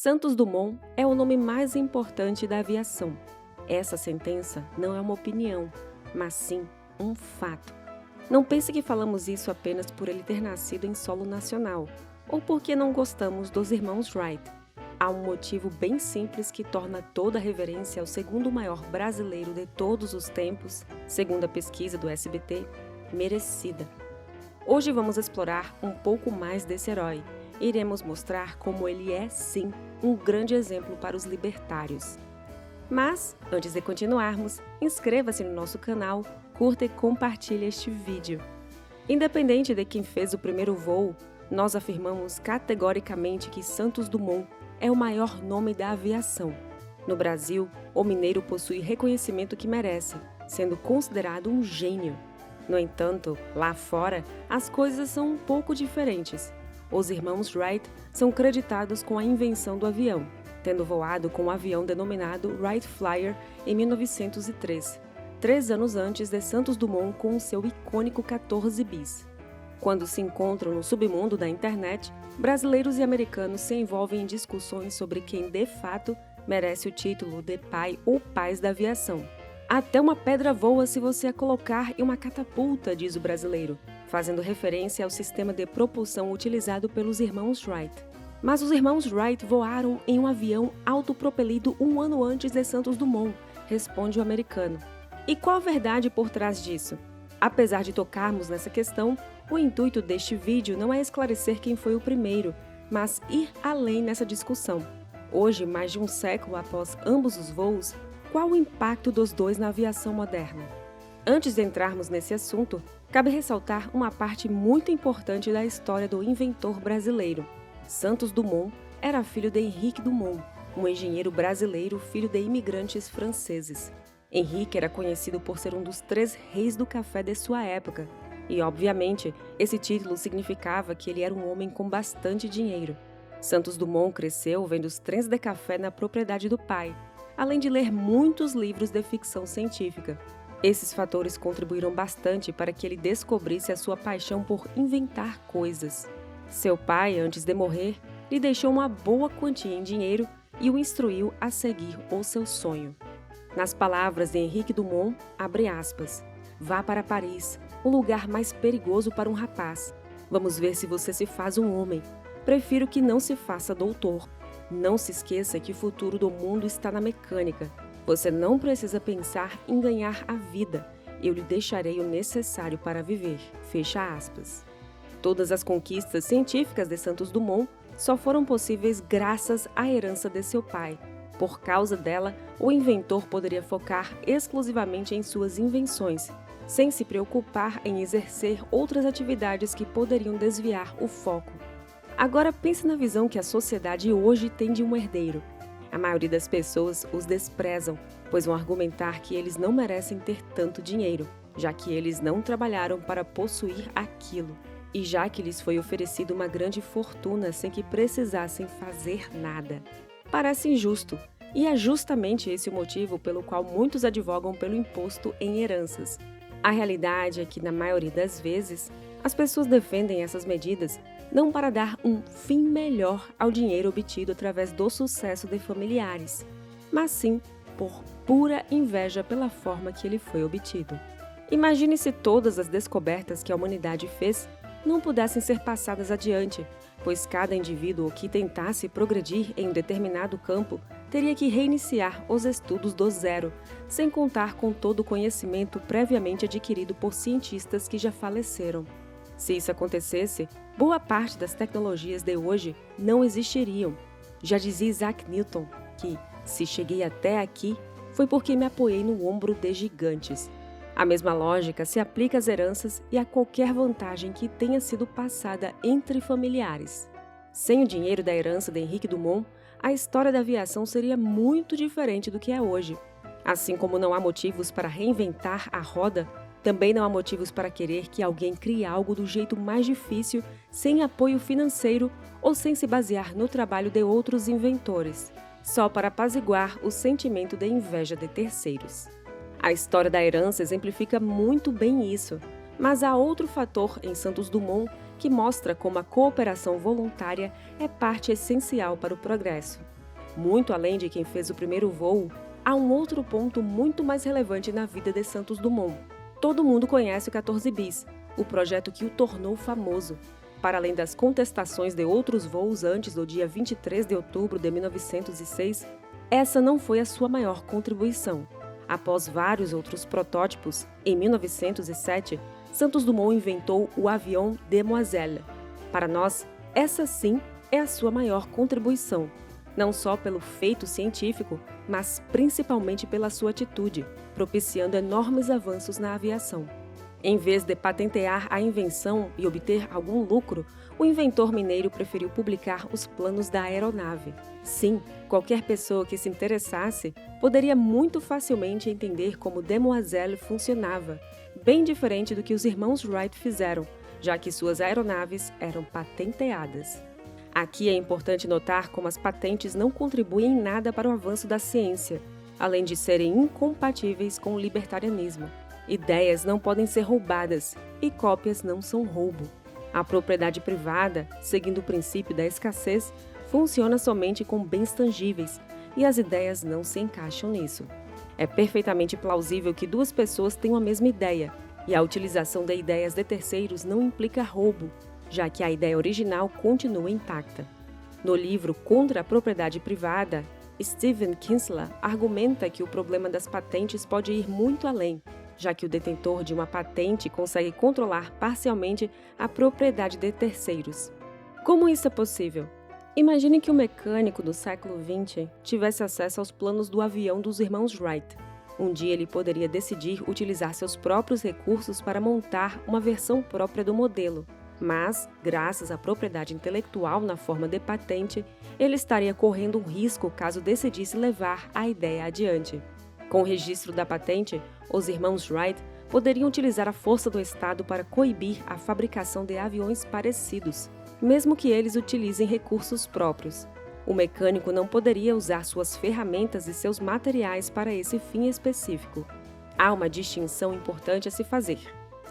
Santos Dumont é o nome mais importante da aviação. Essa sentença não é uma opinião, mas sim um fato. Não pense que falamos isso apenas por ele ter nascido em solo nacional, ou porque não gostamos dos irmãos Wright. Há um motivo bem simples que torna toda a reverência ao segundo maior brasileiro de todos os tempos, segundo a pesquisa do SBT, merecida. Hoje vamos explorar um pouco mais desse herói. Iremos mostrar como ele é, sim, um grande exemplo para os libertários. Mas, antes de continuarmos, inscreva-se no nosso canal, curta e compartilhe este vídeo. Independente de quem fez o primeiro voo, nós afirmamos categoricamente que Santos Dumont é o maior nome da aviação. No Brasil, o mineiro possui reconhecimento que merece, sendo considerado um gênio. No entanto, lá fora, as coisas são um pouco diferentes. Os irmãos Wright são creditados com a invenção do avião, tendo voado com um avião denominado Wright Flyer em 1903, 3 anos antes de Santos Dumont com o seu icônico 14 bis. Quando se encontram no submundo da internet, brasileiros e americanos se envolvem em discussões sobre quem, de fato, merece o título de pai ou pais da aviação. Até uma pedra voa se você a colocar em uma catapulta, diz o brasileiro, fazendo referência ao sistema de propulsão utilizado pelos irmãos Wright. Mas os irmãos Wright voaram em um avião autopropelido um ano antes de Santos Dumont, responde o americano. E qual a verdade por trás disso? Apesar de tocarmos nessa questão, o intuito deste vídeo não é esclarecer quem foi o primeiro, mas ir além nessa discussão. Hoje, mais de um século após ambos os voos, qual o impacto dos dois na aviação moderna? Antes de entrarmos nesse assunto, cabe ressaltar uma parte muito importante da história do inventor brasileiro. Santos Dumont era filho de Henrique Dumont, um engenheiro brasileiro filho de imigrantes franceses. Henrique era conhecido por ser um dos 3 reis do café de sua época, e, obviamente, esse título significava que ele era um homem com bastante dinheiro. Santos Dumont cresceu vendo os trens de café na propriedade do pai, além de ler muitos livros de ficção científica. Esses fatores contribuíram bastante para que ele descobrisse a sua paixão por inventar coisas. Seu pai, antes de morrer, lhe deixou uma boa quantia em dinheiro e o instruiu a seguir o seu sonho. Nas palavras de Henrique Dumont, abre aspas, "Vá para Paris, o lugar mais perigoso para um rapaz. Vamos ver se você se faz um homem. Prefiro que não se faça doutor. Não se esqueça que o futuro do mundo está na mecânica. Você não precisa pensar em ganhar a vida. Eu lhe deixarei o necessário para viver." Fecha aspas. Todas as conquistas científicas de Santos Dumont só foram possíveis graças à herança de seu pai. Por causa dela, o inventor poderia focar exclusivamente em suas invenções, sem se preocupar em exercer outras atividades que poderiam desviar o foco. Agora pense na visão que a sociedade hoje tem de um herdeiro. A maioria das pessoas os desprezam, pois vão argumentar que eles não merecem ter tanto dinheiro, já que eles não trabalharam para possuir aquilo, e já que lhes foi oferecida uma grande fortuna sem que precisassem fazer nada. Parece injusto, e é justamente esse o motivo pelo qual muitos advogam pelo imposto em heranças. A realidade é que, na maioria das vezes, as pessoas defendem essas medidas não para dar um fim melhor ao dinheiro obtido através do sucesso de familiares, mas sim por pura inveja pela forma que ele foi obtido. Imagine se todas as descobertas que a humanidade fez não pudessem ser passadas adiante, pois cada indivíduo que tentasse progredir em um determinado campo teria que reiniciar os estudos do zero, sem contar com todo o conhecimento previamente adquirido por cientistas que já faleceram. Se isso acontecesse, boa parte das tecnologias de hoje não existiriam. Já dizia Isaac Newton que, se cheguei até aqui, foi porque me apoiei no ombro de gigantes. A mesma lógica se aplica às heranças e a qualquer vantagem que tenha sido passada entre familiares. Sem o dinheiro da herança de Henrique Dumont, a história da aviação seria muito diferente do que é hoje. Assim como não há motivos para reinventar a roda, também não há motivos para querer que alguém crie algo do jeito mais difícil, sem apoio financeiro ou sem se basear no trabalho de outros inventores, só para apaziguar o sentimento de inveja de terceiros. A história da herança exemplifica muito bem isso. Mas há outro fator em Santos Dumont que mostra como a cooperação voluntária é parte essencial para o progresso. Muito além de quem fez o primeiro voo, há um outro ponto muito mais relevante na vida de Santos Dumont. Todo mundo conhece o 14 Bis, o projeto que o tornou famoso. Para além das contestações de outros voos antes do dia 23 de outubro de 1906, essa não foi a sua maior contribuição. Após vários outros protótipos, em 1907, Santos Dumont inventou o avião Demoiselle. Para nós, essa sim é a sua maior contribuição, não só pelo feito científico, mas principalmente pela sua atitude, propiciando enormes avanços na aviação. Em vez de patentear a invenção e obter algum lucro, o inventor mineiro preferiu publicar os planos da aeronave. Sim, qualquer pessoa que se interessasse poderia muito facilmente entender como Demoiselle funcionava, bem diferente do que os irmãos Wright fizeram, já que suas aeronaves eram patenteadas. Aqui é importante notar como as patentes não contribuem em nada para o avanço da ciência, além de serem incompatíveis com o libertarianismo. Ideias não podem ser roubadas e cópias não são roubo. A propriedade privada, seguindo o princípio da escassez, funciona somente com bens tangíveis e as ideias não se encaixam nisso. É perfeitamente plausível que duas pessoas tenham a mesma ideia e a utilização de ideias de terceiros não implica roubo, já que a ideia original continua intacta. No livro Contra a Propriedade Privada, Stephen Kinsler argumenta que o problema das patentes pode ir muito além, já que o detentor de uma patente consegue controlar parcialmente a propriedade de terceiros. Como isso é possível? Imagine que o mecânico do século XX tivesse acesso aos planos do avião dos irmãos Wright. Um dia ele poderia decidir utilizar seus próprios recursos para montar uma versão própria do modelo. Mas, graças à propriedade intelectual na forma de patente, ele estaria correndo um risco caso decidisse levar a ideia adiante. Com o registro da patente, os irmãos Wright poderiam utilizar a força do Estado para coibir a fabricação de aviões parecidos, mesmo que eles utilizem recursos próprios. O mecânico não poderia usar suas ferramentas e seus materiais para esse fim específico. Há uma distinção importante a se fazer.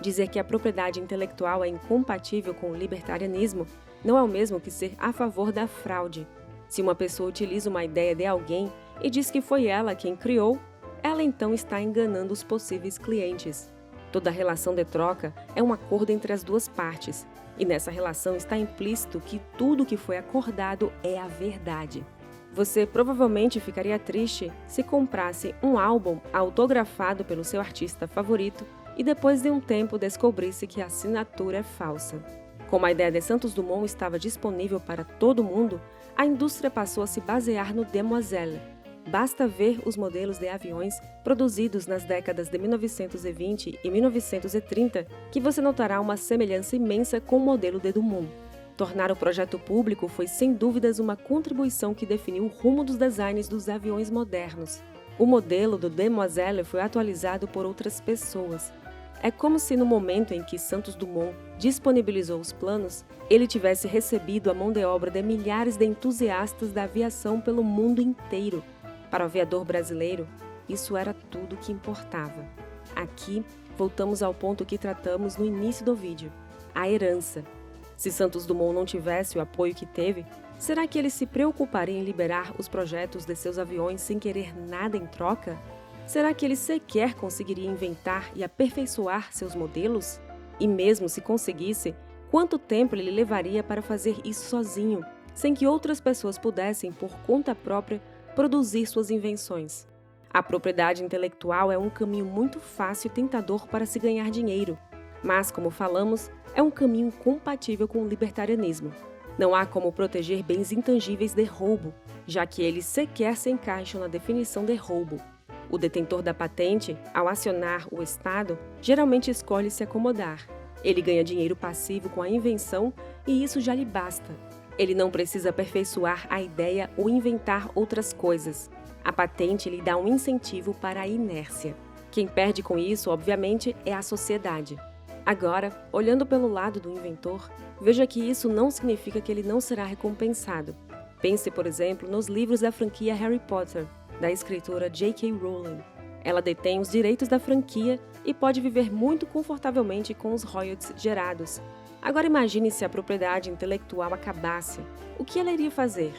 Dizer que a propriedade intelectual é incompatível com o libertarianismo não é o mesmo que ser a favor da fraude. Se uma pessoa utiliza uma ideia de alguém e diz que foi ela quem criou, ela então está enganando os possíveis clientes. Toda relação de troca é um acordo entre as duas partes, e nessa relação está implícito que tudo que foi acordado é a verdade. Você provavelmente ficaria triste se comprasse um álbum autografado pelo seu artista favorito e depois de um tempo descobrisse que a assinatura é falsa. Como a ideia de Santos Dumont estava disponível para todo mundo, a indústria passou a se basear no Demoiselle. Basta ver os modelos de aviões produzidos nas décadas de 1920 e 1930 que você notará uma semelhança imensa com o modelo de Dumont. Tornar o projeto público foi sem dúvidas uma contribuição que definiu o rumo dos designs dos aviões modernos. O modelo do Demoiselle foi atualizado por outras pessoas. É como se no momento em que Santos Dumont disponibilizou os planos, ele tivesse recebido a mão de obra de milhares de entusiastas da aviação pelo mundo inteiro. Para o aviador brasileiro, isso era tudo o que importava. Aqui, voltamos ao ponto que tratamos no início do vídeo, a herança. Se Santos Dumont não tivesse o apoio que teve, será que ele se preocuparia em liberar os projetos de seus aviões sem querer nada em troca? Será que ele sequer conseguiria inventar e aperfeiçoar seus modelos? E mesmo se conseguisse, quanto tempo ele levaria para fazer isso sozinho, sem que outras pessoas pudessem, por conta própria, produzir suas invenções? A propriedade intelectual é um caminho muito fácil e tentador para se ganhar dinheiro, mas, como falamos, é um caminho compatível com o libertarianismo. Não há como proteger bens intangíveis de roubo, já que eles sequer se encaixam na definição de roubo. O detentor da patente, ao acionar o Estado, geralmente escolhe se acomodar. Ele ganha dinheiro passivo com a invenção e isso já lhe basta. Ele não precisa aperfeiçoar a ideia ou inventar outras coisas. A patente lhe dá um incentivo para a inércia. Quem perde com isso, obviamente, é a sociedade. Agora, olhando pelo lado do inventor, veja que isso não significa que ele não será recompensado. Pense, por exemplo, nos livros da franquia Harry Potter, da escritora J.K. Rowling. Ela detém os direitos da franquia e pode viver muito confortavelmente com os royalties gerados. Agora imagine se a propriedade intelectual acabasse. O que ela iria fazer?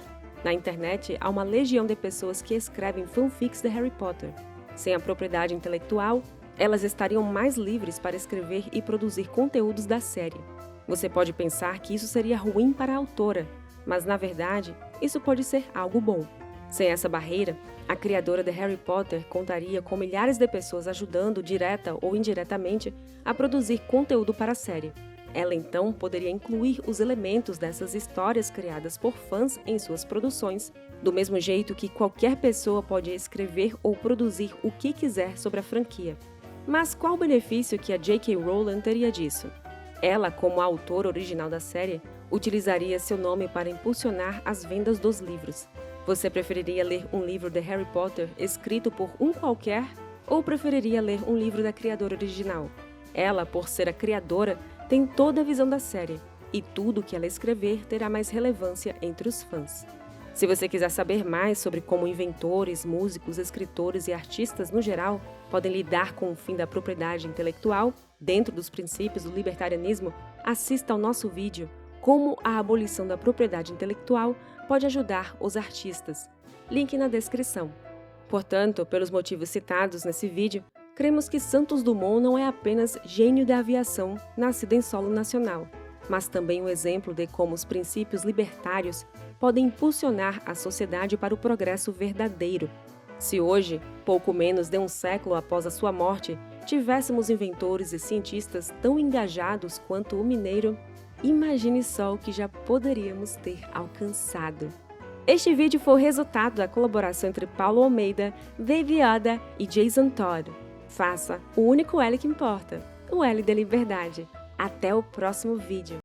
Na internet, há uma legião de pessoas que escrevem fanfics de Harry Potter. Sem a propriedade intelectual, elas estariam mais livres para escrever e produzir conteúdos da série. Você pode pensar que isso seria ruim para a autora, mas na verdade, isso pode ser algo bom. Sem essa barreira, a criadora de Harry Potter contaria com milhares de pessoas ajudando, direta ou indiretamente, a produzir conteúdo para a série. Ela então poderia incluir os elementos dessas histórias criadas por fãs em suas produções, do mesmo jeito que qualquer pessoa pode escrever ou produzir o que quiser sobre a franquia. Mas qual o benefício que a J.K. Rowling teria disso? Ela, como a autora original da série, utilizaria seu nome para impulsionar as vendas dos livros. Você preferiria ler um livro de Harry Potter escrito por um qualquer ou preferiria ler um livro da criadora original? Ela, por ser a criadora, tem toda a visão da série e tudo que ela escrever terá mais relevância entre os fãs. Se você quiser saber mais sobre como inventores, músicos, escritores e artistas no geral podem lidar com o fim da propriedade intelectual dentro dos princípios do libertarianismo, assista ao nosso vídeo Como a abolição da propriedade intelectual pode ajudar os artistas. Link na descrição. Portanto, pelos motivos citados nesse vídeo, cremos que Santos Dumont não é apenas gênio da aviação nascido em solo nacional, mas também um exemplo de como os princípios libertários podem impulsionar a sociedade para o progresso verdadeiro. Se hoje, pouco menos de um século após a sua morte, tivéssemos inventores e cientistas tão engajados quanto o mineiro, imagine só o que já poderíamos ter alcançado. Este vídeo foi o resultado da colaboração entre Paulo Almeida, Dave Yoda e Jason Todd. Faça o único L que importa, o L da liberdade. Até o próximo vídeo.